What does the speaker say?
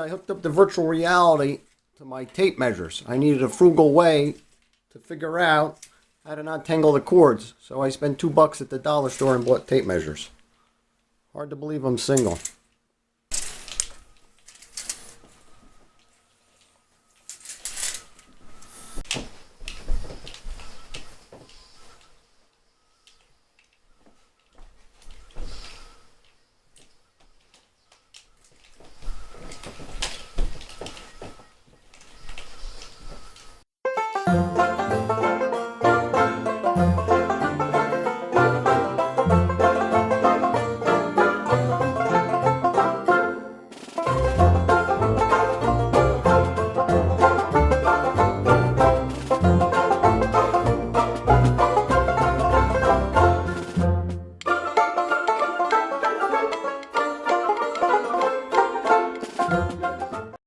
I hooked up the virtual reality to my tape measures. I needed a frugal way to figure out how to not tangle the cords. So I spent $2 at the dollar store and bought tape measures. Hard to believe I'm single.